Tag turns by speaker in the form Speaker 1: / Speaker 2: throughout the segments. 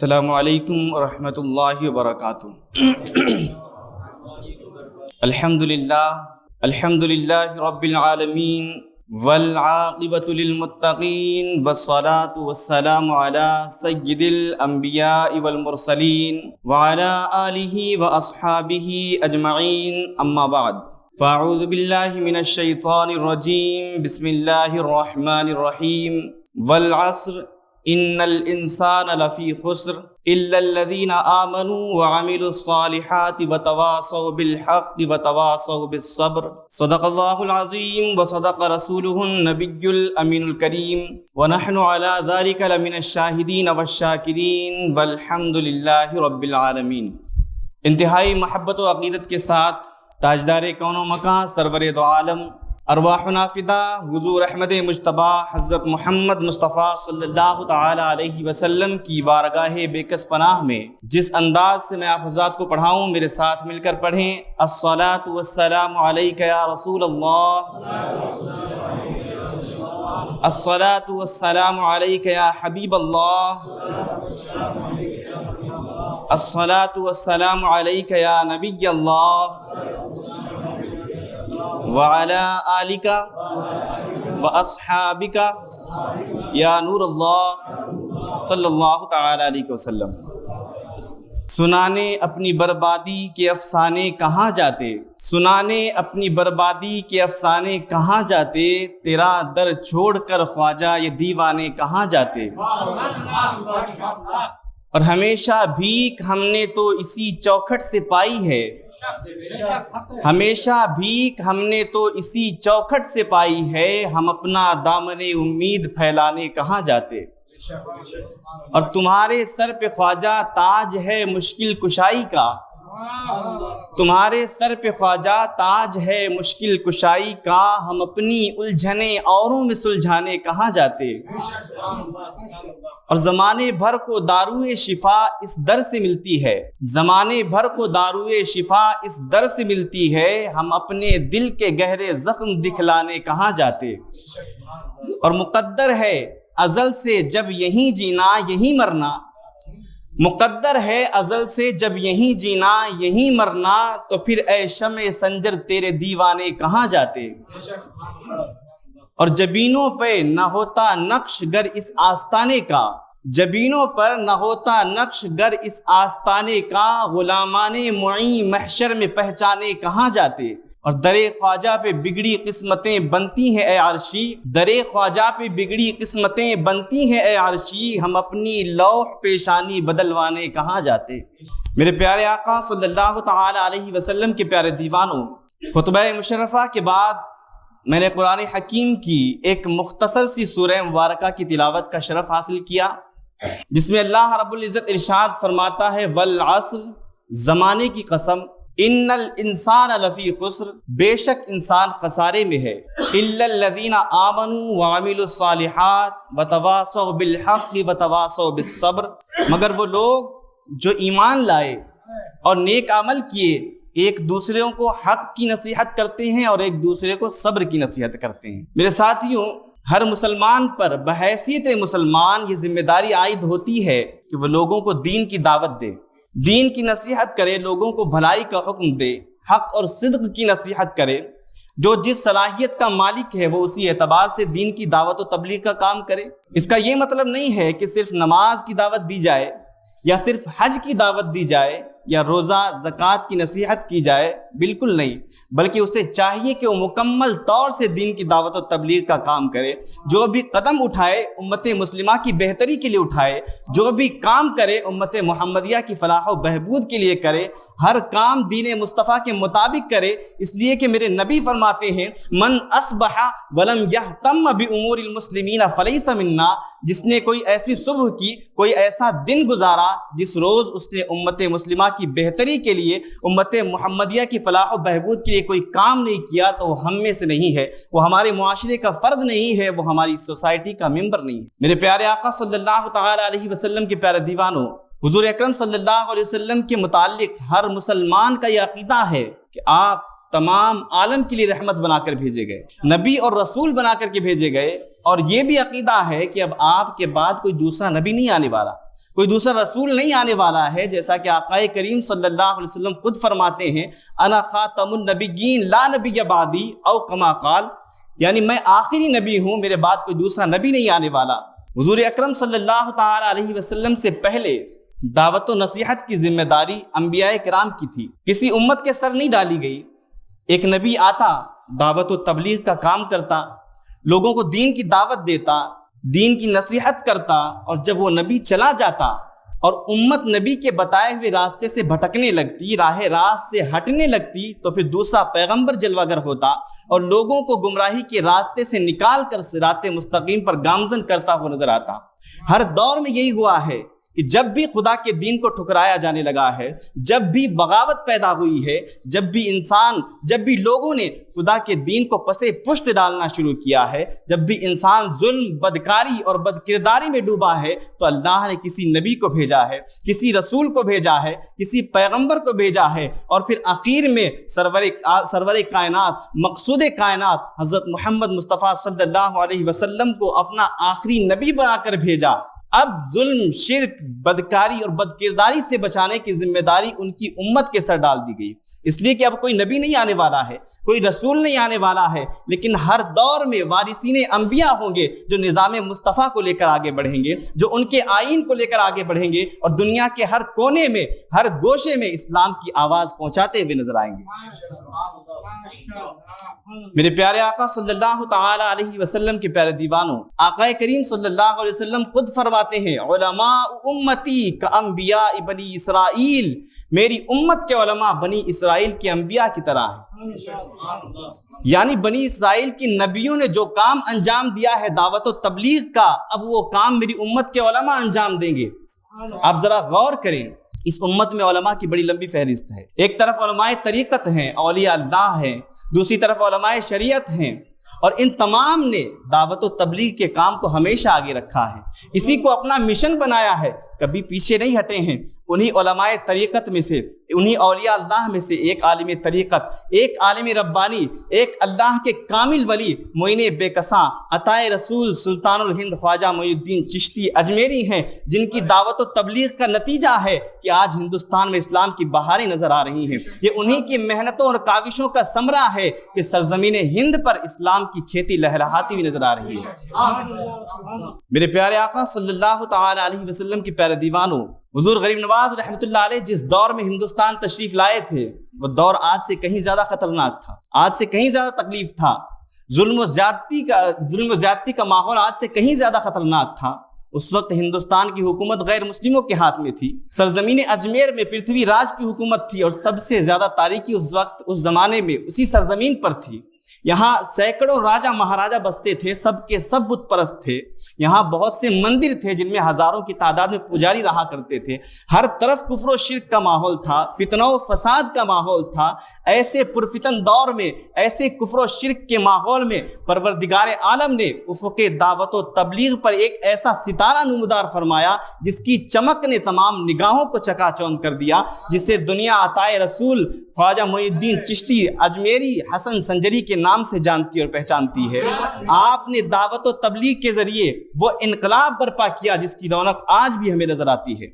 Speaker 1: السلام علیکم ورحمۃ اللہ وبرکاتہ۔ الحمد للہ رب العالمین والعاقبۃ للمتقین والصلاة والسلام علی سید الانبیاء والمرسلین وعلی آلہ واصحابہ اجمعین، اما بعد فاعوذ باللہ من الشیطان الرجیم، بسم اللہ الرحمن الرحیم۔ والعصر ان الانسان لفی خسر الا الذین آمنوا وعملوا الصالحات وتواصوا بالحق وتواصوا بالصبر، صدق اللہ العظیم وصدق رسولہ النبی الامین الکریم، ونحن علی ذلک لمن الشاہدین والشاکرین والحمد للہ رب العالمین۔ انتہائی محبت و عقیدت کے ساتھ تاجدار کون و مکان، سرور دو عالم، ارواحنا فدا حضور احمد مجتبی حضرت محمد مصطفیٰ صلی اللہ تعالی علیہ وسلم کی بارگاہ بے کس پناہ میں جس انداز سے میں آپ حضرات کو پڑھاؤں، میرے ساتھ مل کر پڑھیں۔ الصلاۃ والسلام علیک یا رسول اللہ، الصلاۃ والسلام علیک یا حبیب اللہ، الصلاۃ والسلام علیک یا نبی اللہ، وعلی آلک واصحابک یا نور اللہ صلی اللہ تعالی علیہ وسلم۔ سنانے اپنی بربادی کے افسانے کہاں جاتے، سنانے اپنی بربادی کے افسانے کہاں جاتے، تیرا در چھوڑ کر خواجہ یہ دیوانے کہاں جاتے۔ اور ہمیشہ بھیک ہم نے تو اسی چوکھٹ سے پائی ہے، ہمیشہ بھیک ہم نے تو اسی چوکھٹ سے پائی ہے، ہم اپنا دامن امید پھیلانے کہاں جاتے۔ اور تمہارے سر پہ خواجہ تاج ہے مشکل کشائی کا، تمہارے سر پہ خواجہ تاج ہے مشکل کشائی کا، ہم اپنی الجھنیں اوروں میں سلجھانے کہاں جاتے۔ اور زمانے بھر کو داروئے شفا اس در سے ملتی ہے، زمانے بھر کو داروئے شفا اس در سے ملتی ہے، ہم اپنے دل کے گہرے زخم دکھلانے کہاں جاتے۔ اور مقدر ہے ازل سے جب یہیں جینا یہیں مرنا، مقدر ہے ازل سے جب یہیں جینا یہیں مرنا، تو پھر اے شمع سنجر تیرے دیوانے کہاں جاتے۔ اور جبینوں پہ نہ ہوتا نقش گر اس آستانے کا، جبینوں پر نہ ہوتا نقش گر اس آستانے کا، غلامان معین محشر میں پہچانے کہاں جاتے۔ اور درے خواجہ پہ بگڑی قسمتیں بنتی ہیں اے عرشی، درے خواجہ پہ بگڑی قسمتیں بنتی ہیں اے عرشی، ہم اپنی لوح پیشانی بدلوانے کہاں جاتے۔ میرے پیارے آقا صلی اللہ تعالی علیہ وسلم کے پیارے دیوانوں، خطبہ مشرفہ کے بعد میں نے قرآن حکیم کی ایک مختصر سی سورہ مبارکہ کی تلاوت کا شرف حاصل کیا، جس میں اللہ رب العزت ارشاد فرماتا ہے، والعصر، زمانے کی قسم، ان الانسان لفی خسر، بے شک انسان خسارے میں ہے، الا الذین آمنوا وعملوا الصالحات وتواصوا بالحق وتواصوا بالصبر، مگر وہ لوگ جو ایمان لائے اور نیک عمل کیے، ایک دوسرے کو حق کی نصیحت کرتے ہیں اور ایک دوسرے کو صبر کی نصیحت کرتے ہیں۔ میرے ساتھیوں، ہر مسلمان پر بحیثیت مسلمان یہ ذمہ داری عائد ہوتی ہے کہ وہ لوگوں کو دین کی دعوت دے، دین کی نصیحت کرے، لوگوں کو بھلائی کا حکم دے، حق اور صدق کی نصیحت کرے۔ جو جس صلاحیت کا مالک ہے وہ اسی اعتبار سے دین کی دعوت و تبلیغ کا کام کرے۔ اس کا یہ مطلب نہیں ہے کہ صرف نماز کی دعوت دی جائے یا صرف حج کی دعوت دی جائے یا روزہ زکوٰۃ کی نصیحت کی جائے، بالکل نہیں، بلکہ اسے چاہیے کہ وہ مکمل طور سے دین کی دعوت و تبلیغ کا کام کرے۔ جو بھی قدم اٹھائے امت مسلمہ کی بہتری کے لیے اٹھائے، جو بھی کام کرے امت محمدیہ کی فلاح و بہبود کے لیے کرے، ہر کام دین مصطفیٰ کے مطابق کرے، اس لیے کہ میرے نبی فرماتے ہیں، من اصبح ولم یہتم بامور المسلمین فلیس منا، جس نے کوئی ایسی صبح کی، کوئی ایسا دن گزارا جس روز اس نے امت مسلمہ کی بہتری کے لیے، امت محمدیہ کی فلاح و بہبود کے لیے کوئی کام نہیں کیا، تو وہ ہم میں سے نہیں ہے، وہ ہمارے معاشرے کا فرد نہیں ہے، وہ ہماری سوسائٹی کا ممبر نہیں ہے۔ میرے پیارے آقا صلی اللہ تعالی علیہ وسلم کے پیارے دیوانوں، حضور اکرم صلی اللہ علیہ وسلم کے متعلق ہر مسلمان کا یہ عقیدہ ہے کہ آپ تمام عالم کے لیے رحمت بنا کر بھیجے گئے، نبی اور رسول بنا کر کے بھیجے گئے، اور یہ بھی عقیدہ ہے کہ اب آپ کے بعد کوئی دوسرا نبی نہیں آنے والا، کوئی دوسرا رسول نہیں آنے والا ہے، جیسا کہ آقا کریم صلی اللہ علیہ وسلم خود فرماتے ہیں انا خاتم النبیین لا نبی بعدی او کما قال، یعنی میں آخری نبی ہوں، میرے بعد کوئی دوسرا نبی نہیں آنے والا۔ حضور اکرم صلی اللہ تعالی علیہ وسلم سے پہلے دعوت و نصیحت کی ذمہ داری انبیاء کرام کی تھی، کسی امت کے سر نہیں ڈالی گئی۔ ایک نبی آتا، دعوت و تبلیغ کا کام کرتا، لوگوں کو دین کی دعوت دیتا، دین کی نصیحت کرتا، اور جب وہ نبی چلا جاتا اور امت نبی کے بتائے ہوئے راستے سے بھٹکنے لگتی، راہ راست سے ہٹنے لگتی، تو پھر دوسرا پیغمبر جلوہ گر ہوتا اور لوگوں کو گمراہی کے راستے سے نکال کر صراط مستقیم پر گامزن کرتا ہوا نظر آتا۔ ہر دور میں یہی ہوا ہے کہ جب بھی خدا کے دین کو ٹھکرایا جانے لگا ہے، جب بھی بغاوت پیدا ہوئی ہے، جب بھی لوگوں نے خدا کے دین کو پسے پشت ڈالنا شروع کیا ہے، جب بھی انسان ظلم، بدکاری اور بدکرداری میں ڈوبا ہے، تو اللہ نے کسی نبی کو بھیجا ہے، کسی رسول کو بھیجا ہے، کسی پیغمبر کو بھیجا ہے، اور پھر آخر میں سرور کائنات، مقصود کائنات حضرت محمد مصطفیٰ صلی اللہ علیہ وسلم کو اپنا آخری نبی بنا کر بھیجا۔ اب ظلم، شرک، بدکاری اور بدکرداری سے بچانے کی ذمہ داری ان کی امت کے سر ڈال دی گئی، اس لیے کہ اب کوئی نبی نہیں آنے والا ہے، کوئی رسول نہیں آنے والا ہے، لیکن ہر دور میں وارثین انبیاء ہوں گے جو نظام مصطفیٰ کو لے کر آگے بڑھیں گے، جو ان کے آئین کو لے کر آگے بڑھیں گے، اور دنیا کے ہر کونے میں، ہر گوشے میں اسلام کی آواز پہنچاتے ہوئے نظر آئیں گے۔ میرے پیارے آقا صلی اللہ تعالی علیہ وسلم کے پیارے دیوانوں، آقا کریم صلی اللہ علیہ وسلم خود فرماتے ہیں علماء امتی کانبیاء بنی اسرائیل، میری امت کے علماء بنی اسرائیل کے انبیاء کی طرح ہیں۔ یعنی بنی اسرائیل کی نبیوں نے جو کام انجام دیا ہے دعوت و تبلیغ کا، اب وہ کام میری امت کے علماء انجام دیں گے۔ آپ ذرا غور کریں، اس امت میں علماء کی بڑی لمبی فہرست ہے۔ ایک طرف علماء طریقت ہیں، اولیاء اللہ ہیں، دوسری طرف علماء شریعت ہیں، اور ان تمام نے دعوت و تبلیغ کے کام کو ہمیشہ آگے رکھا ہے، اسی کو اپنا مشن بنایا ہے، کبھی پیچھے نہیں ہٹے ہیں۔ انہی علماء طریقت میں سے، انہی اولیاء اللہ میں سے ایک عالم طریقت، ایک عالم ربانی، ایک اللہ کے کامل ولی معین بے کساں عطائے رسول سلطان الہند خواجہ معین الدین چشتی اجمیری ہیں، جن کی دعوت و تبلیغ کا نتیجہ ہے کہ آج ہندوستان میں اسلام کی بہاریں نظر آ رہی ہیں۔ یہ انہی کی محنتوں اور کاوشوں کا ثمرہ ہے کہ سرزمین ہند پر اسلام کی کھیتی لہلہاتی ہوئی نظر آ رہی ہے۔ میرے پیارے آقا صلی اللہ تعالی علیہ وسلم کی پیارے دیوانوں، حضور غریب نواز رحمۃ اللہ علیہ جس دور میں ہندوستان تشریف لائے تھے، وہ دور آج سے کہیں زیادہ خطرناک تھا، آج سے کہیں زیادہ تکلیف تھا، ظلم و زیادتی کا ماحول آج سے کہیں زیادہ خطرناک تھا۔ اس وقت ہندوستان کی حکومت غیر مسلموں کے ہاتھ میں تھی، سرزمین اجمیر میں پرتھوی راج کی حکومت تھی، اور سب سے زیادہ تاریکی اس وقت اس زمانے میں اسی سرزمین پر تھی۔ یہاں سینکڑوں راجہ مہاراجہ بستے تھے، سب کے سب بت پرست تھے، یہاں بہت سے مندر تھے جن میں ہزاروں کی تعداد میں پجاری رہا کرتے تھے، ہر طرف کفر و شرک کا ماحول تھا، فتنہ و فساد کا ماحول تھا۔ ایسے پرفتن دور میں، ایسے کفر و شرک کے ماحول میں پروردگار عالم نے افق دعوت و تبلیغ پر ایک ایسا ستارہ نمودار فرمایا جس کی چمک نے تمام نگاہوں کو چکا چوند کر دیا، جسے دنیا عطائے رسول خواجہ معین الدین چشتی اجمیری حسن سنجری کے نام سے جانتی اور پہچانتی ہے۔ آپ نے دعوت و تبلیغ کے ذریعے وہ انقلاب برپا کیا جس کی رونق آج بھی ہمیں نظر آتی ہے۔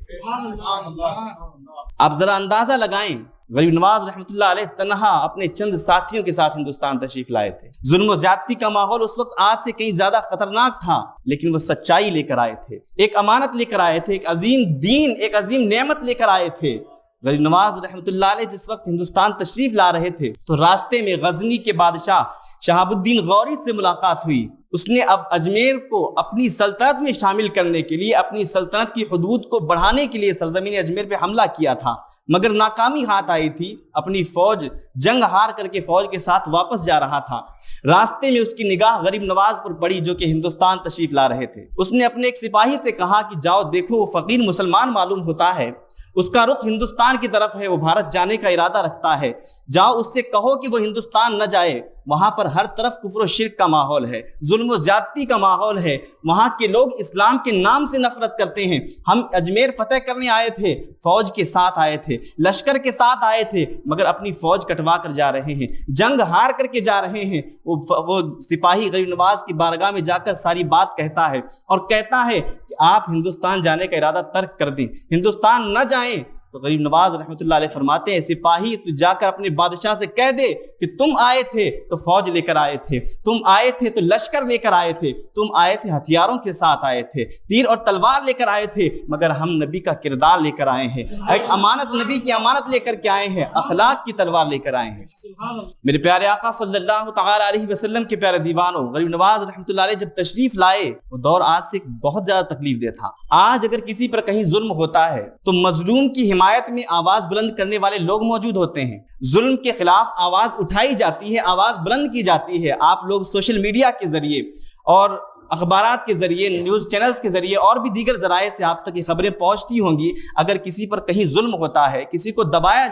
Speaker 1: آپ ذرا اندازہ لگائیں، غریب نواز رحمۃ اللہ علیہ تنہا اپنے چند ساتھیوں کے ساتھ ہندوستان تشریف لائے تھے۔ ظلم و زیادتی کا ماحول اس وقت آج سے کہیں زیادہ خطرناک تھا، لیکن وہ سچائی لے کر آئے تھے، ایک امانت لے کر آئے تھے، ایک عظیم دین، ایک عظیم نعمت لے کر آئے تھے۔ غریب نواز رحمۃ اللہ علیہ جس وقت ہندوستان تشریف لا رہے تھے تو راستے میں غزنی کے بادشاہ شہاب الدین غوری سے ملاقات ہوئی۔ اس نے اب اجمیر کو اپنی سلطنت میں شامل کرنے کے لیے، اپنی سلطنت کی حدود کو بڑھانے کے لیے سرزمین اجمیر پہ حملہ کیا تھا، مگر ناکامی ہاتھ آئی تھی۔ اپنی فوج جنگ ہار کر کے فوج کے ساتھ واپس جا رہا تھا، راستے میں اس کی نگاہ غریب نواز پر پڑی جو کہ ہندوستان تشریف لا رہے تھے۔ اس نے اپنے ایک سپاہی سے کہا کہ جاؤ دیکھو، وہ فقیر مسلمان معلوم ہوتا ہے، اس کا رخ ہندوستان کی طرف ہے، وہ بھارت جانے کا ارادہ رکھتا ہے، جاؤ اس سے کہو کہ وہ ہندوستان نہ جائے، وہاں پر ہر طرف کفر و شرک کا ماحول ہے، ظلم و زیادتی کا ماحول ہے، وہاں کے لوگ اسلام کے نام سے نفرت کرتے ہیں۔ ہم اجمیر فتح کرنے آئے تھے، فوج کے ساتھ آئے تھے، لشکر کے ساتھ آئے تھے، مگر اپنی فوج کٹوا کر جا رہے ہیں، جنگ ہار کر کے جا رہے ہیں۔ وہ سپاہی غریب نواز کی بارگاہ میں جا کر ساری بات کہتا ہے اور کہتا ہے کہ آپ ہندوستان جانے کا ارادہ ترک کر دیں، ہندوستان نہ جائیں۔ تو غریب نواز رحمۃ اللہ علیہ فرماتے ہیں سپاہی تو جا کر اپنے بادشاہ سے کہہ دے کہ تم آئے تھے تو فوج لے کر آئے تھے، تم آئے تھے تو لشکر لے کر آئے تھے، تم آئے تھے ہتھیاروں کے ساتھ آئے تھے، تیر اور تلوار لے کر آئے تھے، مگر ہم نبی کا کردار لے کر آئے ہیں، ایک امانت، نبی کی امانت لے کر کے آئے ہیں، اخلاق کی تلوار لے کر آئے ہیں۔ میرے پیارے آقا صلی اللہ تعالی علیہ وسلم کے پیارے دیوانوں، غریب نواز رحمۃ اللہ علیہ جب تشریف لائے وہ دور آج سے بہت زیادہ تکلیف دہ تھا۔ آج اگر کسی پر کہیں ظلم ہوتا ہے تو مظلوم کی حمایت میں آواز بلند کرنے والے لوگ موجود ہوتے ہیں، ظلم کے خلاف آواز اٹھائی جاتی ہے، آواز بلند کی جاتی ہے۔ آپ لوگ سوشل میڈیا کے ذریعے اور اخبارات کے ذریعے، نیوز چینلز کے ذریعے اور بھی دیگر ذرائع سے آپ تک یہ خبریں پہنچتی ہوں گی۔ اگر کسی پر کہیں ظلم ہوتا ہے، کسی کو دبایا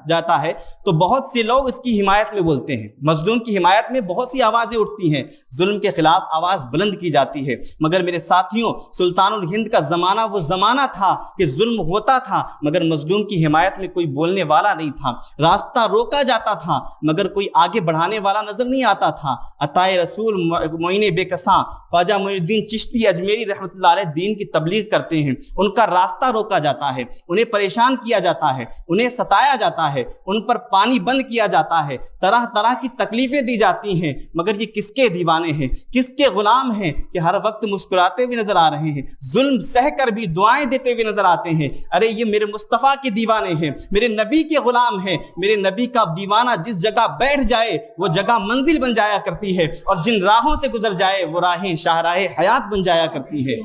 Speaker 1: جاتا ہے تو بہت سے لوگ اس کی حمایت میں بولتے ہیں، مظلوم کی حمایت میں بہت سی آوازیں اٹھتی ہیں، ظلم کے خلاف آواز بلند کی جاتی ہے۔ مگر میرے ساتھیوں، سلطان الہند کا زمانہ وہ زمانہ تھا کہ ظلم ہوتا تھا مگر مظلوم کی حمایت میں کوئی بولنے والا نہیں تھا، راستہ روکا جاتا تھا مگر کوئی آگے بڑھانے والا نظر نہیں آتا تھا۔ عطائے رسول معین بے کساں خواجہ معین الدین چشتی اجمیری رحمۃ اللہ علیہ دین کی تبلیغ کرتے ہیں، ان کا راستہ روکا جاتا ہے، انہیں پریشان کیا جاتا ہے، انہیں ستایا جاتا ہے، ان پر پانی بند کیا جاتا ہے، طرح طرح کی تکلیفیں دی جاتی ہیں، مگر یہ کس کے دیوانے ہیں، کس کے غلام ہیں کہ ہر وقت مسکراتے ہوئے نظر آ رہے ہیں، ظلم سہ کر بھی دعائیں دیتے ہوئے نظر آتے ہیں۔ ارے یہ میرے مصطفیٰ کے دیوانے ہیں، میرے نبی کے غلام ہیں، میرے نبی کا دیوانہ جس جگہ بیٹھ جائے وہ جگہ منزل بن جایا کرتی ہے، اور جن راہوں سے گزر جائے وہ راہیں شاہراہ حیات بن جایا کرتی ہے۔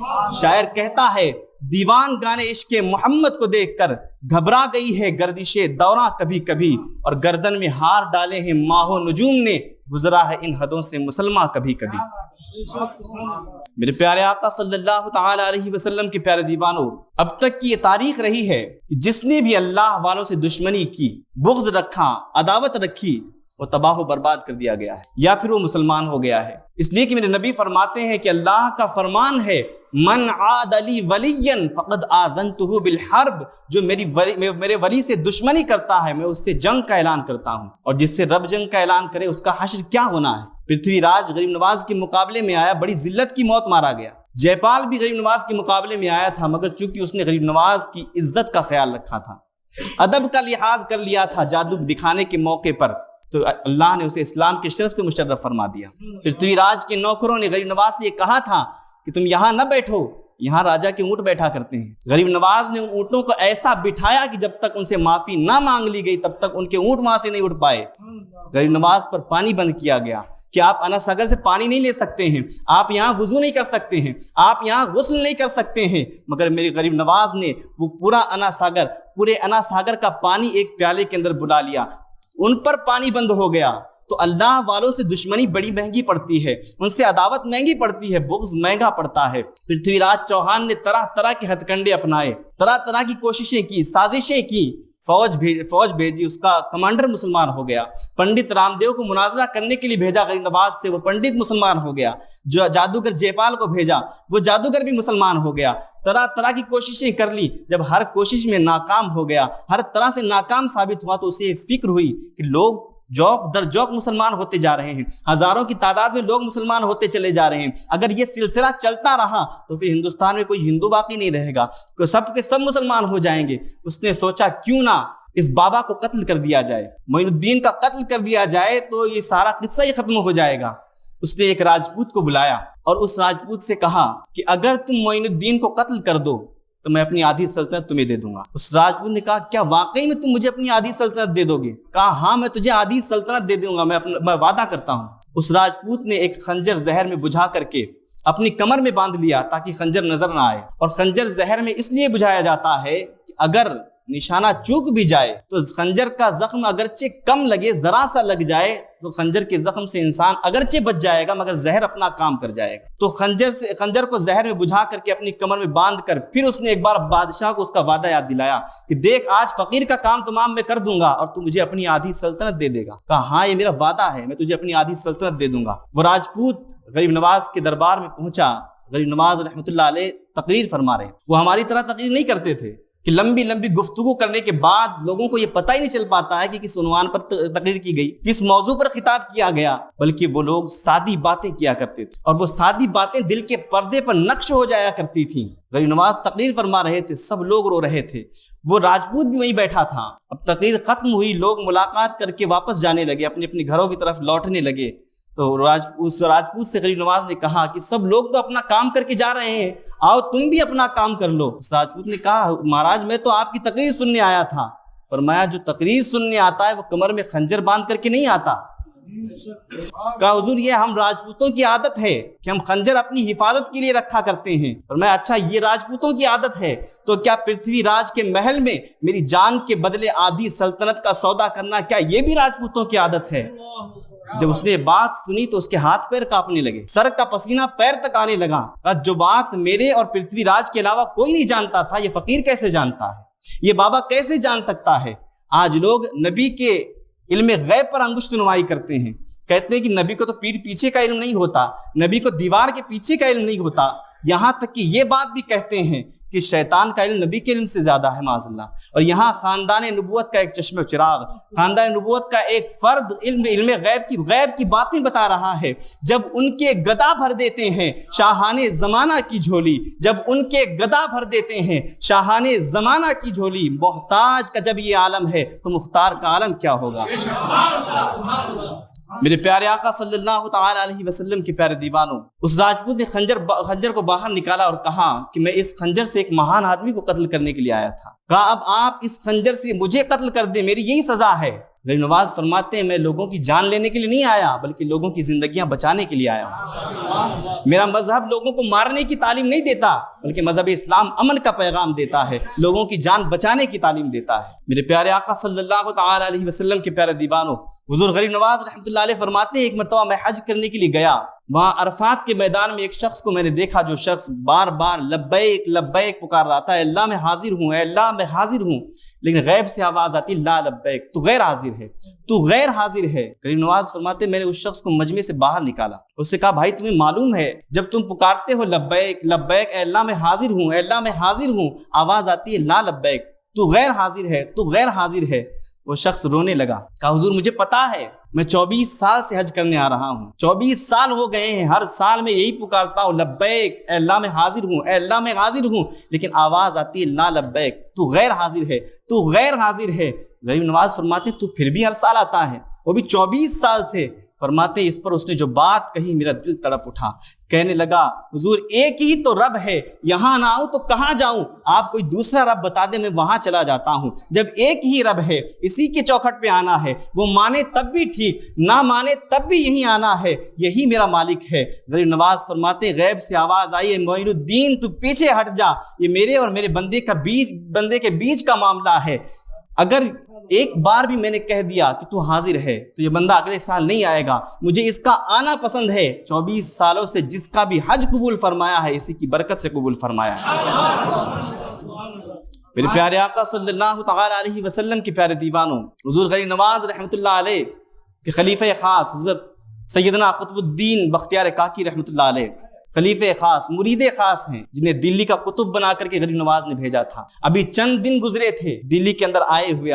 Speaker 1: شاعر کہتا ہے دیوان گانے عشق محمد کو دیکھ کر گھبرا گئی ہے گردش دوراں کبھی کبھی، اور گردن میں ہار ڈالے ہیں ماہ و نجوم نے، گزرا ہے ان حدوں سے مسلمہ کبھی کبھی۔ میرے پیارے آقا صلی اللہ تعالی علیہ وسلم کے پیارے دیوانوں، اب تک کی یہ تاریخ رہی ہے کہ جس نے بھی اللہ والوں سے دشمنی کی، بغض رکھا، عداوت رکھی، وہ تباہ و برباد کر دیا گیا ہے، یا پھر وہ مسلمان ہو گیا ہے۔ اس لیے کہ میرے نبی فرماتے ہیں کہ اللہ کا فرمان ہے من عاد لی ولیا فقد آذنتہ بالحرب، جو میرے ولی سے دشمنی کرتا ہے میں اس سے جنگ کا اعلان کرتا ہوں، اور جس سے رب جنگ کا اعلان کرے اس کا حشر کیا ہونا ہے۔ پرتھوی راج غریب نواز کے مقابلے میں آیا، بڑی ذلت کی موت مارا گیا۔ جے پال بھی غریب نواز کے مقابلے میں آیا تھا، مگر چونکہ اس نے غریب نواز کی عزت کا خیال رکھا تھا، ادب کا لحاظ کر لیا تھا جادو دکھانے کے موقع پر، تو اللہ نے اسے اسلام کے شرف سے مشرف فرما دیا۔ پرتھوی راج کے نوکروں نے غریب نواز سے یہ کہا تھا کہ تم یہاں نہ بیٹھو، یہاں راجا کے اونٹ بیٹھا کرتے ہیں۔ غریب نواز نے ان اونٹوں کو ایسا بٹھایا کہ جب تک ان سے معافی نہ مانگ لی گئی تب تک ان کے اونٹ وہاں سے نہیں اٹھ پائے۔ غریب نواز پر پانی بند کیا گیا کہ آپ انا ساگر سے پانی نہیں لے سکتے ہیں، آپ یہاں وضو نہیں کر سکتے ہیں، آپ یہاں غسل نہیں کر سکتے ہیں، مگر میرے غریب نواز نے وہ پورے انا ساگر کا پانی ایک پیالے کے اندر بلا لیا، ان پر پانی بند ہو گیا۔ تو اللہ والوں سے دشمنی بڑی مہنگی پڑتی ہے، ان سے عداوت مہنگی پڑتی ہے، بغض مہنگا پڑتا ہے۔ پرتھوی راج چوہان نے طرح طرح کے ہتھ کنڈے اپنائے، طرح طرح کی کوششیں کی، سازشیں کی، فوج بھیجی، اس کا کمانڈر مسلمان ہو گیا۔ پنڈت رام دیو کو مناظرہ کرنے کے لیے بھیجا غریب نواز سے، وہ پنڈت مسلمان ہو گیا۔ جو جادوگر جے پال کو بھیجا، وہ جادوگر بھی مسلمان ہو گیا۔ طرح طرح کی کوششیں کر لی، جب ہر کوشش میں ناکام ہو گیا، ہر طرح سے ناکام ثابت ہوا، تو اسے فکر ہوئی کہ لوگ جوک در جوک مسلمان ہوتے جا رہے ہیں، ہزاروں کی تعداد میں لوگ مسلمان ہوتے چلے جا رہے ہیں، اگر یہ سلسلہ چلتا رہا تو پھر ہندوستان میں کوئی ہندو باقی نہیں رہے گا، سب کے سب مسلمان ہو جائیں گے۔ اس نے سوچا کیوں نہ اس بابا کو قتل کر دیا جائے، معین الدین کا قتل کر دیا جائے تو یہ سارا قصہ ہی ختم ہو جائے گا۔ اس نے ایک راجپوت کو بلایا اور اس راجپوت سے کہا کہ اگر تم معین الدین کو قتل کر دو تو میں اپنی آدھی سلطنت تمہیں دے دوں گا۔ اس راجپوت نے کہا کیا واقعی میں تم مجھے اپنی آدھی سلطنت دے دو گے؟ کہا ہاں میں تجھے آدھی سلطنت دے دوں گا، میں وعدہ کرتا ہوں۔ اس راجپوت نے ایک خنجر زہر میں بجھا کر کے اپنی کمر میں باندھ لیا تاکہ خنجر نظر نہ آئے، اور خنجر زہر میں اس لیے بجھایا جاتا ہے کہ اگر نشانہ چوک بھی جائے تو خنجر کا زخم اگرچہ کم لگے، ذرا سا لگ جائے تو خنجر کے زخم سے انسان اگرچہ بچ جائے گا مگر زہر اپنا کام کر جائے گا۔ تو خنجر کو زہر میں بجھا کر کے اپنی کمر میں باندھ کر پھر اس نے ایک بار بادشاہ کو اس کا وعدہ یاد دلایا کہ دیکھ آج فقیر کا کام تمام میں کر دوں گا اور تو مجھے اپنی آدھی سلطنت دے دے گا۔ کہا ہاں یہ میرا وعدہ ہے، میں تجھے اپنی آدھی سلطنت دے دوں گا۔ وہ راجپوت غریب نواز کے دربار میں پہنچا۔ غریب نواز رحمۃ اللہ علیہ تقریر فرما رہے، وہ ہماری طرح تقریر نہیں کرتے تھے کہ لمبی لمبی گفتگو کرنے کے بعد لوگوں کو یہ پتہ ہی نہیں چل پاتا ہے کہ کس عنوان پر تقریر کی گئی، کس موضوع پر خطاب کیا گیا، بلکہ وہ لوگ سادی باتیں کیا کرتے تھے اور وہ سادی باتیں دل کے پردے پر نقش ہو جایا کرتی تھیں۔ غریب نواز تقریر فرما رہے تھے، سب لوگ رو رہے تھے، وہ راجپوت بھی وہیں بیٹھا تھا۔ اب تقریر ختم ہوئی، لوگ ملاقات کر کے واپس جانے لگے، اپنے اپنے گھروں کی طرف لوٹنے لگے۔ تو اس راجپوت سے غریب نواز نے کہا کہ سب لوگ تو اپنا کام کر کے جا رہے ہیں، آؤ تم بھی اپنا کام کر لو۔ اس راجپوت نے کہا مہاراج میں تو آپ کی تقریر سننے آیا تھا۔ فرمایا جو تقریر سننے آتا ہے وہ کمر میں خنجر باندھ کر کے نہیں آتا۔ کہا حضور یہ ہم راجپوتوں کی عادت ہے کہ ہم خنجر اپنی حفاظت کے لیے رکھا کرتے ہیں۔ فرمایا اچھا یہ راجپوتوں کی عادت ہے تو کیا پرتھوی راج کے محل میں میری جان کے بدلے آدھی سلطنت کا سودا کرنا کیا یہ بھی راجپوتوں کی عادت ہے؟ جب اس نے بات سنی تو اس کے ہاتھ پیر کانپنے لگے، سر کا پسینہ پیر تک آنے لگا۔ جو بات میرے اور پرتھوی راج کے علاوہ کوئی نہیں جانتا تھا یہ فقیر کیسے جانتا ہے، یہ بابا کیسے جان سکتا ہے؟ آج لوگ نبی کے علم غیب پر انگشت نمائی کرتے ہیں، کہتے ہیں کہ نبی کو تو پیٹھ پیچھے کا علم نہیں ہوتا، نبی کو دیوار کے پیچھے کا علم نہیں ہوتا، یہاں تک کہ یہ بات بھی کہتے ہیں کہ شیطان کا علم نبی کے علم سے زیادہ ہے معاذ اللہ۔ اور یہاں خاندان نبوت کا ایک چشمہ چراغ، خاندان نبوت کا ایک فرد علم غیب کی باتیں بتا رہا ہے۔ جب ان کے گدا بھر دیتے ہیں شاہان زمانہ کی جھولی، جب ان کے گدا بھر دیتے ہیں شاہان زمانہ کی جھولی، محتاج کا جب یہ عالم ہے تو مختار کا عالم کیا ہوگا؟ میرے پیارے آقا صلی اللہ تعالی علیہ وسلم کے پیارے دیوانوں، اس راجپوت نے خنجر کو باہر نکالا اور کہا کہ میں اس خنجر سے ایک مہان آدمی کو قتل کرنے کے لیے آیا تھا۔ کہا اب آپ اس خنجر سے مجھے قتل کر دیں، میری یہی سزا ہے۔ غریب نواز فرماتے ہیں میں لوگوں کی جان لینے کے لیے نہیں آیا بلکہ لوگوں کی زندگیاں بچانے کے لیے آیا ہوں۔ میرا مذہب لوگوں کو مارنے کی تعلیم نہیں دیتا بلکہ مذہب اسلام امن کا پیغام دیتا ہے، لوگوں کی جان بچانے کی تعلیم دیتا ہے۔ میرے پیارے آقا صلی اللہ تعالی علیہ وسلم کے پیارے دیوانوں، حضور غریب نواز رحمۃ اللہ علیہ فرماتے ہیں ایک مرتبہ میں حج کرنے کے لیے گیا، وہاں عرفات کے میدان میں ایک شخص کو میں نے دیکھا جو شخص بار بار لبیک لبیک پکار رہا تھا، اے اللہ میں حاضر ہوں، اے اللہ میں حاضر ہوں، لیکن غیب سے آواز آتی لا لبیک، تو غیر حاضر ہے، تو غیر حاضر ہے۔ غریب نواز فرماتے میں نے اس شخص کو مجمع سے باہر نکالا، اس سے کہا بھائی تمہیں معلوم ہے جب تم پکارتے ہو لبیک لبیک اے اللہ میں حاضر ہوں، اے اللہ میں حاضر ہوں، آواز آتی ہے لا لبیک، تو غیر حاضر ہے، تو غیر حاضر ہے۔ وہ شخص رونے لگا، کہا حضور مجھے پتا ہے میں 24 سال سے حج کرنے آ رہا ہوں، 24 سال ہو گئے ہیں، ہر سال میں یہی پکارتا ہوں لبیک اے اللہ میں حاضر ہوں، اے اللہ میں حاضر ہوں، لیکن آواز آتی ہے لا لبیک، تو غیر حاضر ہے، تو غیر حاضر ہے۔ غریب نواز فرماتے تو پھر بھی ہر سال آتا ہے، وہ بھی 24 سال سے۔ فرماتے اس پر اس نے جو بات کہی میرا دل تڑپ اٹھا، کہنے لگا حضور ایک ہی تو رب ہے، یہاں نہ آؤں تو کہاں جاؤں، آپ کوئی دوسرا رب بتا دیں میں وہاں چلا جاتا ہوں، جب ایک ہی رب ہے اسی کے چوکھٹ پہ آنا ہے، وہ مانے تب بھی ٹھیک نہ مانے تب بھی یہیں آنا ہے، یہی میرا مالک ہے۔ غریب نواز فرماتے غیب سے آواز آئی ہے معین الدین تو پیچھے ہٹ جا، یہ میرے اور میرے بندے کے بیچ کا معاملہ ہے، اگر ایک بار بھی میں نے کہہ دیا کہ تو حاضر ہے تو یہ بندہ اگلے سال نہیں آئے گا، مجھے اس کا آنا پسند ہے۔ 24 سالوں سے جس کا بھی حج قبول فرمایا ہے اسی کی برکت سے قبول فرمایا ہے۔ میرے پیارے آقا صلی اللہ تعالی علیہ وسلم کے پیارے دیوانوں، حضور غریب نواز رحمۃ اللہ علیہ کے خلیفہ خاص حضرت سیدنا قطب الدین بختیار کاکی رحمۃ اللہ علیہ خلیفہ خاص مرید خاص ہیں، جنہیں دلی کا قطب بنا کر کے غریب نواز نے بھیجا تھا۔ ابھی چند دن گزرے تھے دلی کے اندر آئے ہوئے،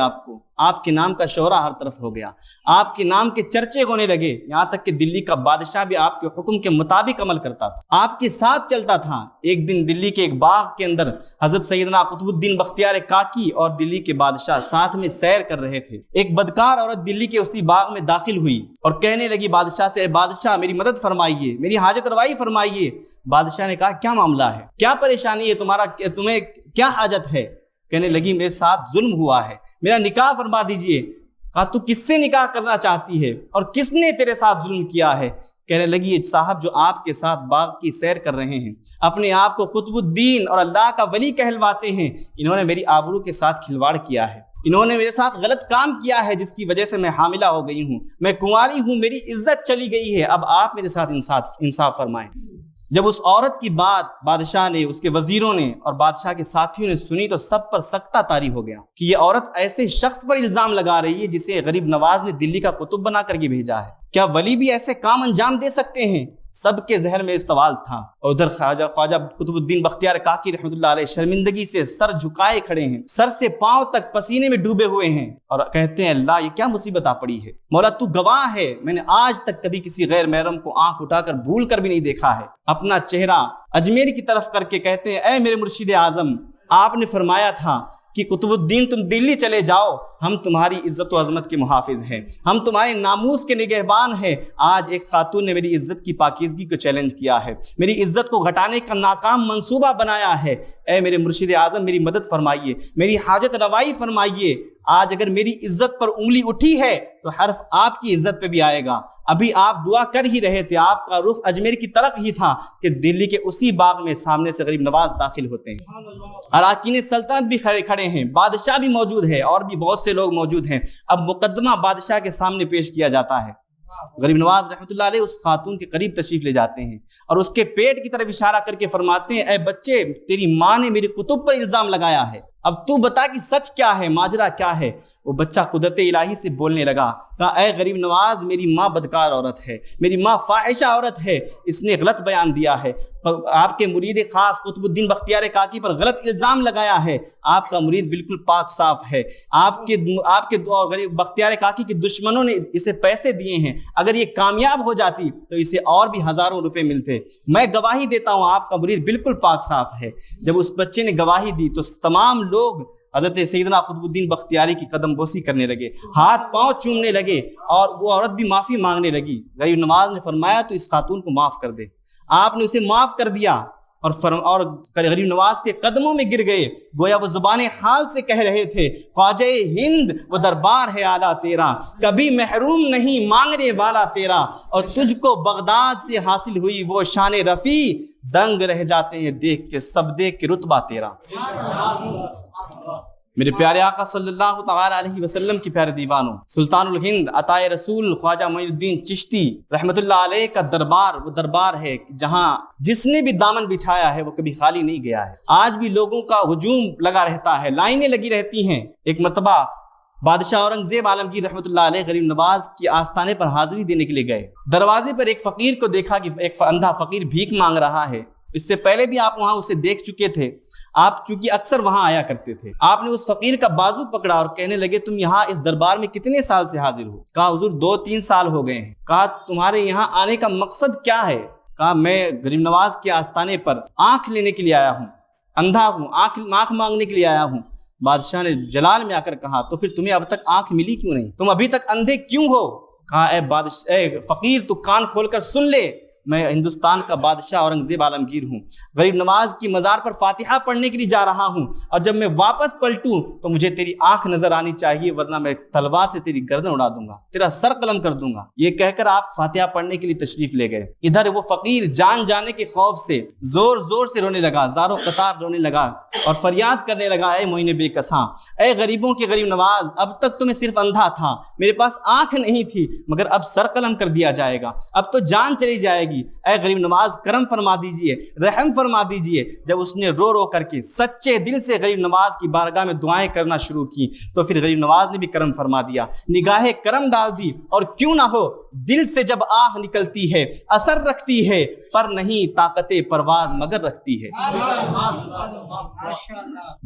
Speaker 1: آپ کے نام کا شہرہ ہر طرف ہو گیا، آپ کے نام کے چرچے ہونے لگے، یہاں تک کہ دلی کا بادشاہ بھی آپ کے حکم کے مطابق عمل کرتا تھا، آپ کے ساتھ چلتا تھا۔ ایک دن دلی کے ایک باغ کے اندر حضرت سیدنا قطب الدین بختیار کاکی اور دلی کے بادشاہ ساتھ میں سیر کر رہے تھے۔ ایک بدکار عورت دلی کے اسی باغ میں داخل ہوئی اور کہنے لگی بادشاہ سے، اے بادشاہ میری مدد فرمائیے، میری حاجت روائی فرمائیے۔ بادشاہ نے کہا کیا معاملہ ہے، کیا پریشانی ہے تمہیں کیا حاجت ہے؟ کہنے لگی میرے ساتھ ظلم ہوا ہے، میرا نکاح فرما دیجئے۔ کہا تو کس سے نکاح کرنا چاہتی ہے اور کس نے تیرے ساتھ ظلم کیا ہے؟ کہنے لگی صاحب جو آپ کے ساتھ باغ کی سیر کر رہے ہیں، اپنے آپ کو قطب الدین اور اللہ کا ولی کہلواتے ہیں، انہوں نے میری آبرو کے ساتھ کھلواڑ کیا ہے، انہوں نے میرے ساتھ غلط کام کیا ہے جس کی وجہ سے میں حاملہ ہو گئی ہوں، میں کنواری ہوں، میری عزت چلی گئی ہے، اب آپ میرے ساتھ انصاف فرمائیں۔ جب اس عورت کی بات بادشاہ نے، اس کے وزیروں نے اور بادشاہ کے ساتھیوں نے سنی تو سب پر سکتہ طاری ہو گیا کہ یہ عورت ایسے شخص پر الزام لگا رہی ہے جسے غریب نواز نے دلی کا قطب بنا کر کے بھیجا ہے، کیا ولی بھی ایسے کام انجام دے سکتے ہیں؟ سب کے ذہن میں اس سوال تھا۔ اور ادھر خواجہ قطب الدین بختیار کاکی رحمۃ اللہ علیہ شرمندگی سے سر جھکائے کھڑے ہیں، سر سے پاؤں تک پسینے میں ڈوبے ہوئے ہیں اور کہتے ہیں اللہ یہ کیا مصیبت آ پڑی ہے، مولا تو گواہ ہے، میں نے آج تک کبھی کسی غیر محرم کو آنکھ اٹھا کر بھول کر بھی نہیں دیکھا ہے۔ اپنا چہرہ اجمیر کی طرف کر کے کہتے ہیں اے میرے مرشد اعظم، آپ نے فرمایا تھا کہ قطب الدین تم دلی چلے جاؤ، ہم تمہاری عزت و عظمت کے محافظ ہیں، ہم تمہارے ناموس کے نگہبان ہیں۔ آج ایک خاتون نے میری عزت کی پاکیزگی کو چیلنج کیا ہے، میری عزت کو گھٹانے کا ناکام منصوبہ بنایا ہے، اے میرے مرشد اعظم میری مدد فرمائیے، میری حاجت روائی فرمائیے۔ آج اگر میری عزت پر انگلی اٹھی ہے تو حرف آپ کی عزت پہ بھی آئے گا۔ ابھی آپ دعا کر ہی رہے تھے، آپ کا رخ اجمیر کی طرف ہی تھا کہ دلی کے اسی باغ میں سامنے سے غریب نواز داخل ہوتے ہیں، اراکین سلطنت بھی کھڑے ہیں، بادشاہ بھی موجود ہے اور بھی بہت سے لوگ موجود ہیں۔ اب مقدمہ بادشاہ کے سامنے پیش کیا جاتا ہے۔ غریب نواز رحمۃ اللہ علیہ اس خاتون کے قریب تشریف لے جاتے ہیں اور اس کے پیٹ کی طرف اشارہ کر کے فرماتے ہیں اے بچے، تیری ماں نے میرے قطب پر الزام لگایا ہے، اب تو بتا کہ سچ کیا ہے، ماجرا کیا ہے۔ وہ بچہ قدرت الہی سے بولنے لگا، کہا اے غریب نواز میری ماں بدکار عورت ہے، میری ماں فاحشہ عورت ہے، اس نے غلط بیان دیا ہے، آپ کے مرید خاص قطب الدین بختیار کاکی پر غلط الزام لگایا ہے، آپ کا مرید بالکل پاک صاف ہے، آپ کے غریب بختیار کاکی کے دشمنوں نے اسے پیسے دیے ہیں، اگر یہ کامیاب ہو جاتی تو اسے اور بھی ہزاروں روپے ملتے، میں گواہی دیتا ہوں آپ کا مرید بالکل پاک صاف ہے۔ جب اس بچے نے گواہی دی تو تمام لوگ حضرت سیدنا قطب الدین بختیاری کی قدم بوسی کرنے لگے، ہاتھ پاؤں چومنے لگے اور وہ عورت بھی معافی مانگنے لگی۔ غریب نواز نے فرمایا تو اس خاتون کو معاف کر دے، آپ نے اسے معاف کر دیا اور غریب نواز کے قدموں میں گر گئے، گویا وہ زبان حال سے کہہ رہے تھے خواجہ ہند وہ دربار ہے اعلیٰ تیرا، کبھی محروم نہیں مانگنے والا تیرا، اور تجھ کو بغداد سے حاصل ہوئی وہ شان رفیع، دنگ رہ جاتے ہیں دیکھ کے سب دیکھ کے رتبہ تیرا۔ میرے پیارے آقا صلی اللہ تعالی علیہ وسلم کی پیارے دیوانوں، سلطان الہند عطا رسول خواجہ معین الدین چشتی رحمت اللہ علیہ کا دربار وہ دربار ہے جہاں جس نے بھی دامن بچھایا ہے وہ کبھی خالی نہیں گیا ہے۔ آج بھی لوگوں کا ہجوم لگا رہتا ہے، لائنیں لگی رہتی ہیں۔ ایک مرتبہ بادشاہ اورنگزیب عالمگیر رحمت اللہ علیہ غریب نواز کی آستانے پر حاضری دینے کے لیے گئے، دروازے پر ایک فقیر کو دیکھا کہ ایک اندھا فقیر بھیک مانگ رہا ہے۔ اس سے پہلے بھی آپ وہاں اسے دیکھ چکے تھے، آپ کیونکہ اکثر وہاں آیا کرتے تھے۔ آپ نے اس فقیر کا بازو پکڑا اور کہنے لگے تم یہاں اس دربار میں کتنے سال سے حاضر ہو؟ کہا حضور 2-3 سال ہو گئے ہیں۔ کہا تمہارے یہاں آنے کا مقصد کیا ہے؟ کہا میں غریب نواز کے آستانے پر آنکھ لینے کے لیے آیا ہوں، اندھا ہوں، آنکھ مانگنے کے لیے آیا ہوں۔ بادشاہ نے جلال میں آ کر کہا تو پھر تمہیں اب تک آنکھ ملی کیوں نہیں؟ تم ابھی تک اندھے کیوں ہو؟ کہا اے فقیر تو کان کھول کر سن لے، میں ہندوستان کا بادشاہ اورنگزیب عالمگیر ہوں، غریب نواز کی مزار پر فاتحہ پڑھنے کے لیے جا رہا ہوں، اور جب میں واپس پلٹوں تو مجھے تیری آنکھ نظر آنی چاہیے ورنہ میں تلوار سے تیری گردن اڑا دوں گا، تیرا سر قلم کر دوں گا۔ یہ کہہ کر آپ فاتحہ پڑھنے کے لیے تشریف لے گئے۔ ادھر وہ فقیر جان جانے کے خوف سے زور زور سے رونے لگا، زار و قطار رونے لگا اور فریاد کرنے لگا اے معین بے کساں، اے غریبوں کے غریب نواز، اب تک تو میں صرف اندھا تھا، میرے پاس آنکھ نہیں تھی، مگر اب سر قلم کر دیا جائے گا، اب تو جان چلی جائے گی، اے غریب نواز کرم فرما دیجئے، رحم فرما دیجئے۔ جب اس نے رو رو کر کے سچے دل سے غریب نواز کی بارگاہ میں دعائیں کرنا شروع کی تو پھر غریب نواز نے بھی کرم فرما دیا، نگاہ کرم ڈال دی، اور کیوں نہ ہو دل سے جب آہ نکلتی ہے اثر رکھتی ہے، پر نہیں طاقت پرواز مگر رکھتی ہے۔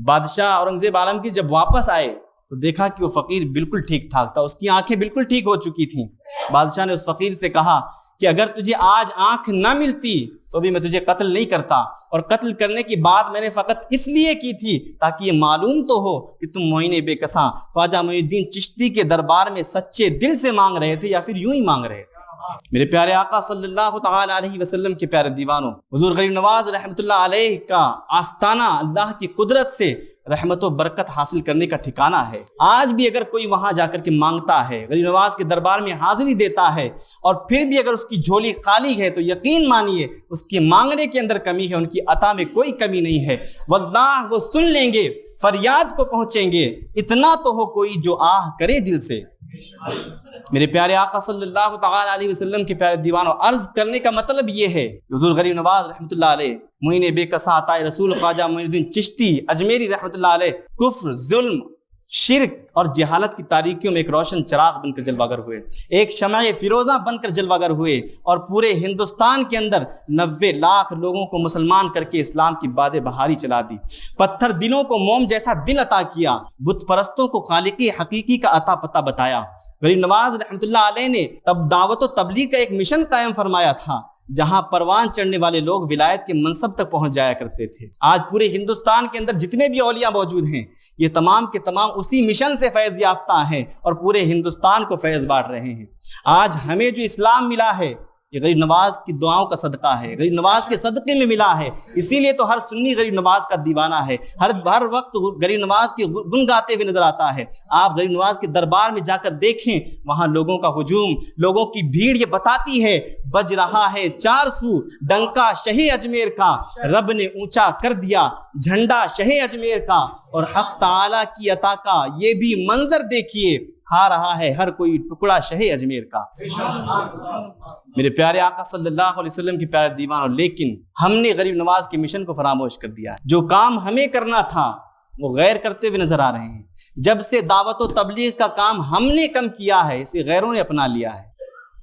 Speaker 1: بادشاہ اورنگزیب عالمگیر جب واپس آئے تو دیکھا کہ وہ فقیر بالکل ٹھیک ٹھاک تھا، اس کی آنکھیں بالکل ٹھیک ہو چکی تھیں۔ بادشاہ نے اس فقیر سے کہا کہ اگر تجھے آج آنکھ نہ ملتی تو بھی میں تجھے قتل نہیں کرتا، اور قتل کرنے کی بات میں نے فقط اس لیے کی تھی تاکہ یہ معلوم تو ہو کہ تم معین بے کساں خواجہ معین الدین چشتی کے دربار میں سچے دل سے مانگ رہے تھے یا پھر یوں ہی مانگ رہے تھے۔ میرے پیارے آقا صلی اللہ تعالی علیہ وسلم کے پیارے دیوانوں، حضور غریب نواز رحمت اللہ علیہ کا آستانہ اللہ کی قدرت سے رحمت و برکت حاصل کرنے کا ٹھکانہ ہے۔ آج بھی اگر کوئی وہاں جا کر کے مانگتا ہے، غریب نواز کے دربار میں حاضری دیتا ہے، اور پھر بھی اگر اس کی جھولی خالی ہے تو یقین مانیے اس کے مانگنے کے اندر کمی ہے، ان کی عطا میں کوئی کمی نہیں ہے۔ واللہ وہ سن لیں گے، فریاد کو پہنچیں گے، اتنا تو ہو کوئی جو آہ کرے دل سے۔ میرے پیارے آقا صلی اللہ تعالی علیہ وسلم کے پیارے دیوانوں، عرض کرنے کا مطلب یہ ہے، حضور غریب نواز رحمۃ اللہ علیہ، معین بے کسا عطا رسول خواجہ معین الدین چشتی اجمیری رحمۃ اللہ علیہ، کفر، ظلم، شرک اور جہالت کی تاریکیوں میں ایک روشن چراغ بن کر جلوہ گر ہوئے، ایک شمع فیروزہ بن کر جلوہ گر ہوئے، اور پورے ہندوستان کے اندر 90 لاکھ لوگوں کو مسلمان کر کے اسلام کی باد بہاری چلا دی، پتھر دلوں کو موم جیسا دل عطا کیا، بت پرستوں کو خالقی حقیقی کا عطا پتہ بتایا۔ غریب نواز رحمۃ اللہ علیہ نے تب دعوت و تبلیغ کا ایک مشن قائم فرمایا تھا، جہاں پروان چڑھنے والے لوگ ولایت کے منصب تک پہنچ جایا کرتے تھے۔ آج پورے ہندوستان کے اندر جتنے بھی اولیاء موجود ہیں، یہ تمام کے تمام اسی مشن سے فیض یافتہ ہیں اور پورے ہندوستان کو فیض بانٹ رہے ہیں۔ آج ہمیں جو اسلام ملا ہے یہ غریب نواز کی دعاؤں کا صدقہ ہے، غریب نواز کے صدقے میں ملا ہے، اسی لیے تو ہر سنی غریب نواز کا دیوانہ ہے، ہر وقت غریب نواز کی گن گاتے ہوئے نظر آتا ہے۔ آپ غریب نواز کے دربار میں جا کر دیکھیں، وہاں لوگوں کا ہجوم، لوگوں کی بھیڑ یہ بتاتی ہے بج رہا ہے چار سو ڈنکا شہ اجمیر کا، رب نے اونچا کر دیا جھنڈا شہ اجمیر کا، اور حق تعالی کی عطا کا یہ بھی منظر دیکھیے، کھا رہا ہے ہر کوئی ٹکڑا شہ اجمیر کا۔ میرے پیارے آقا صلی اللہ علیہ وسلم کے پیارے دیوانوں، لیکن ہم نے غریب نواز کے مشن کو فراموش کر دیا۔ جو کام ہمیں کرنا تھا وہ غیر کرتے ہوئے نظر آ رہے ہیں۔ جب سے دعوت و تبلیغ کا کام ہم نے کم کیا ہے، اسے غیروں نے اپنا لیا ہے،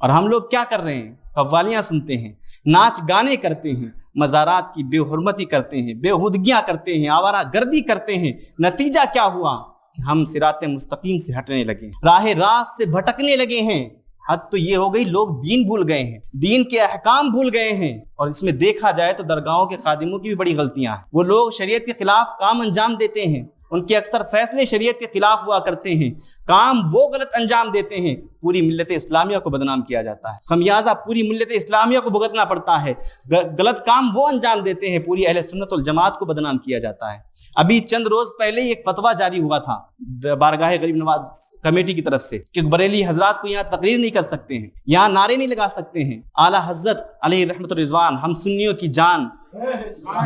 Speaker 1: اور ہم لوگ کیا کر رہے ہیں؟ قوالیاں سنتے ہیں، ناچ گانے کرتے ہیں، مزارات کی بے حرمتی کرتے ہیں، بے ہودگیاں کرتے ہیں، آوارہ گردی کرتے ہیں۔ نتیجہ کیا ہوا؟ ہم صراط مستقیم سے ہٹنے لگے، راہ راست سے بھٹکنے لگے ہیں۔ حد تو یہ ہو گئی لوگ دین بھول گئے ہیں، دین کے احکام بھول گئے ہیں، اور اس میں دیکھا جائے تو درگاہوں کے خادموں کی بھی بڑی غلطیاں ہیں۔ وہ لوگ شریعت کے خلاف کام انجام دیتے ہیں، ان کے اکثر فیصلے شریعت کے خلاف ہوا کرتے ہیں، کام وہ غلط انجام دیتے ہیں، پوری ملت اسلامیہ کو بدنام کیا جاتا ہے، خمیازہ پوری ملت اسلامیہ کو بھگتنا پڑتا ہے۔ غلط کام وہ انجام دیتے ہیں، پوری اہل سنت والجماعت کو بدنام کیا جاتا ہے۔ ابھی چند روز پہلے ایک فتویٰ جاری ہوا تھا بارگاہ غریب نواز کمیٹی کی طرف سے کہ بریلی حضرات کو یہاں تقریر نہیں کر سکتے ہیں، یہاں نعرے نہیں لگا سکتے ہیں۔ اعلیٰ حضرت علیہ رحمت الرضوان، ہم سنیوں کی جان،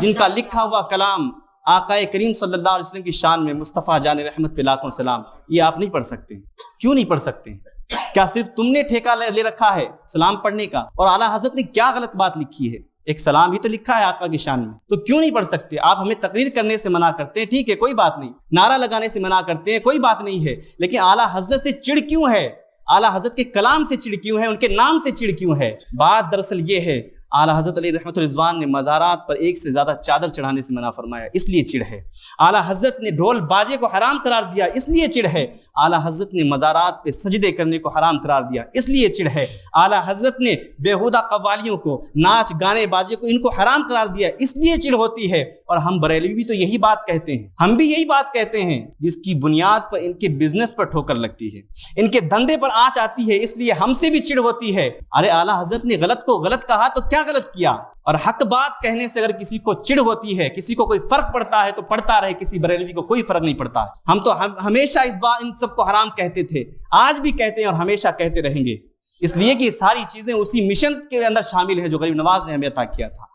Speaker 1: جن کا لکھا ہوا کلام آقا کریم صلی اللہ علیہ وسلم کی شان میں، مصطفیٰ جان رحمت پہ لاکھوں سلام، یہ آپ نہیں پڑھ سکتے؟ کیوں نہیں پڑھ سکتے؟ کیا صرف تم نے ٹھیکہ لے رکھا ہے سلام پڑھنے کا؟ اور اعلیٰ حضرت نے کیا غلط بات لکھی ہے؟ ایک سلام ہی تو لکھا ہے آقا کی شان میں، تو کیوں نہیں پڑھ سکتے؟ آپ ہمیں تقریر کرنے سے منع کرتے ہیں، ٹھیک ہے کوئی بات نہیں، نعرہ لگانے سے منع کرتے ہیں، کوئی بات نہیں ہے، لیکن اعلیٰ حضرت سے چڑ کیوں ہے؟ اعلیٰ حضرت کے کلام سے چڑ کیوں ہے؟ ان کے نام سے چڑ کیوں ہے؟ بات دراصل یہ ہے، اعلیٰ حضرت علیہ رحمت الرضوان نے مزارات پر ایک سے زیادہ چادر چڑھانے سے منع فرمایا، اس لیے چڑ ہے۔ اعلیٰ حضرت نے ڈھول باجے کو حرام قرار دیا، اس لیے چڑ ہے۔ اعلیٰ حضرت نے مزارات پہ سجدے کرنے کو حرام قرار دیا، اس لیے چڑ ہے۔ اعلیٰ حضرت نے بےہودہ قوالیوں کو، ناچ گانے باجے کو، ان کو حرام قرار دیا، اس لیے چڑ ہوتی ہے۔ اور ہم بریلوی بھی تو یہی بات کہتے ہیں، ہم بھی یہی بات کہتے ہیں، جس کی بنیاد پر ان کے بزنس پر ٹھوکر لگتی ہے، ان کے دھندے پر آنچ آتی ہے، اس لیے ہم سے بھی چڑ ہوتی ہے۔ ارے اعلیٰ حضرت نے غلط کو غلط کہا تو کیا غلط کیا؟ اور حق بات کہنے سے اگر کسی کو چڑ ہوتی ہے، کسی کو کوئی فرق پڑتا ہے تو پڑتا رہے، کسی بریلوی کو کوئی فرق نہیں پڑتا۔ ہم تو ہمیشہ اس بات ان سب کو حرام کہتے تھے، آج بھی کہتے ہیں اور ہمیشہ کہتے رہیں گے، اس لیے کہ یہ ساری چیزیں اسی مشن کے اندر شامل ہیں جو غریب نواز نے ہمیں عطا کیا تھا،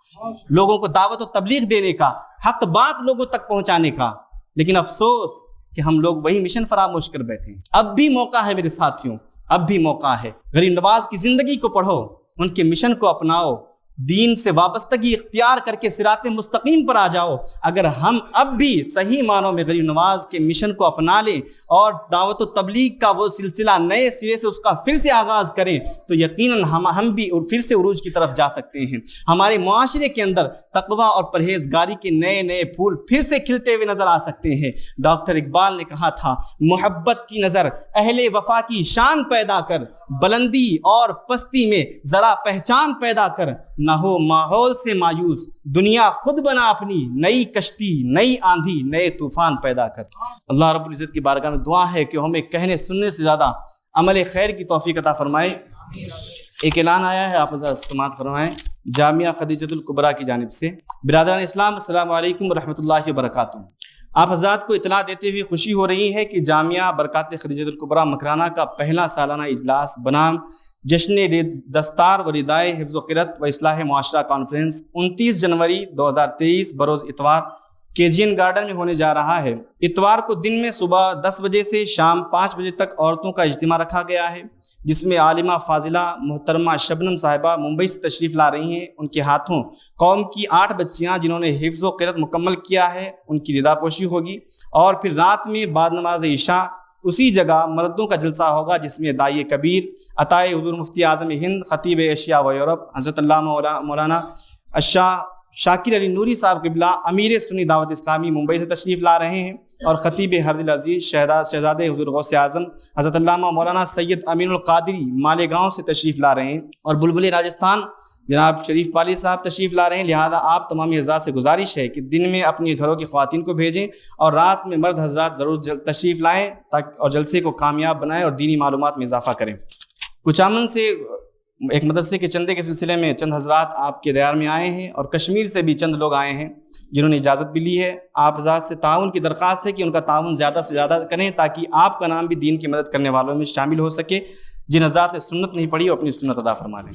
Speaker 1: لوگوں کو دعوت و تبلیغ دینے کا، حق بات لوگوں تک پہنچانے کا۔ لیکن افسوس کہ ہم لوگ وہی مشن فراموش کر بیٹھے ہیں۔ اب بھی موقع ہے میرے ساتھیوں، اب بھی موقع ہے، غریب نواز کی زندگی کو پڑھو، ان کے مشن کو اپناؤ، دین سے وابستگی اختیار کر کے صراط مستقیم پر آ جاؤ۔ اگر ہم اب بھی صحیح معنوں میں غریب نواز کے مشن کو اپنا لیں اور دعوت و تبلیغ کا وہ سلسلہ نئے سرے سے اس کا پھر سے آغاز کریں تو یقیناً ہم بھی پھر سے عروج کی طرف جا سکتے ہیں۔ ہمارے معاشرے کے اندر تقویٰ اور پرہیزگاری کے نئے نئے پھول پھر سے کھلتے ہوئے نظر آ سکتے ہیں۔ ڈاکٹر اقبال نے کہا تھا، محبت کی نظر اہل وفا کی شان پیدا کر، بلندی اور پستی میں ذرا پہچان پیدا کر، نہ ہو ماحول سے مایوس، دنیا خود بنا اپنی، نئی کشتی، نئی آندھی، نئے طوفان پیدا کر۔ اللہ رب العزت کی بارگاہ میں دعا ہے کہ ہمیں کہنے سننے سے زیادہ عمل خیر کی توفیق عطا فرمائے۔ ایک اعلان آیا ہے، آپ حضرات سماعت فرمائیں، جامعہ خدیجۃ الکبریٰ کی جانب سے۔ برادران اسلام، السلام علیکم ورحمۃ اللہ وبرکاتہ۔ آپ حضرات کو اطلاع دیتے ہوئے خوشی ہو رہی ہے کہ جامعہ برکات خدیجہ الکبریٰ مکرانہ کا پہلا سالانہ اجلاس بنام جشن دستار و ردائے حفظ و قرأت و اصلاح معاشرہ کانفرنس 29 جنوری 2023 بروز اتوار KGN گارڈن میں ہونے جا رہا ہے۔ اتوار کو دن میں صبح 10 بجے سے شام 5 بجے تک عورتوں کا اجتماع رکھا گیا ہے، جس میں عالمہ فاضلہ محترمہ شبنم صاحبہ ممبئی سے تشریف لا رہی ہیں۔ ان کے ہاتھوں قوم کی 8 بچیاں جنہوں نے حفظ و قرأت مکمل کیا ہے ان کی رضا پوشی ہوگی، اور پھر رات میں بعد نماز عشاء اسی جگہ مردوں کا جلسہ ہوگا، جس میں داعی کبیر عطائے حضور مفتی اعظم ہند خطیب ایشیا و یورپ حضرت علامہ مولانا شاکر علی نوری صاحب قبلہ امیر سنی دعوت اسلامی ممبئی سے تشریف لا رہے ہیں، اور خطیب حرز العزیز شہزادے حضور غوث اعظم حضرت علامہ مولانا سید امین القادری مالیگاؤں سے تشریف لا رہے ہیں، اور بلبل راجستھان جناب شریف پالی صاحب تشریف لا رہے ہیں۔ لہذا آپ تمامی حضرات سے گزارش ہے کہ دن میں اپنی گھروں کی خواتین کو بھیجیں اور رات میں مرد حضرات ضرور تشریف لائیں اور جلسے کو کامیاب بنائیں اور دینی معلومات میں اضافہ کریں۔ کچامن سے ایک مدرسے کے چندے کے سلسلے میں چند حضرات آپ کے دیار میں آئے ہیں، اور کشمیر سے بھی چند لوگ آئے ہیں جنہوں نے اجازت بھی لی ہے۔ آپ حضرات سے تعاون کی درخواست ہے کہ ان کا تعاون زیادہ سے زیادہ کریں تاکہ آپ کا نام بھی دین کی مدد کرنے والوں میں شامل ہو سکے۔ جن حضرات نے سنت نہیں پڑھی وہ اپنی سنت ادا فرما لیں۔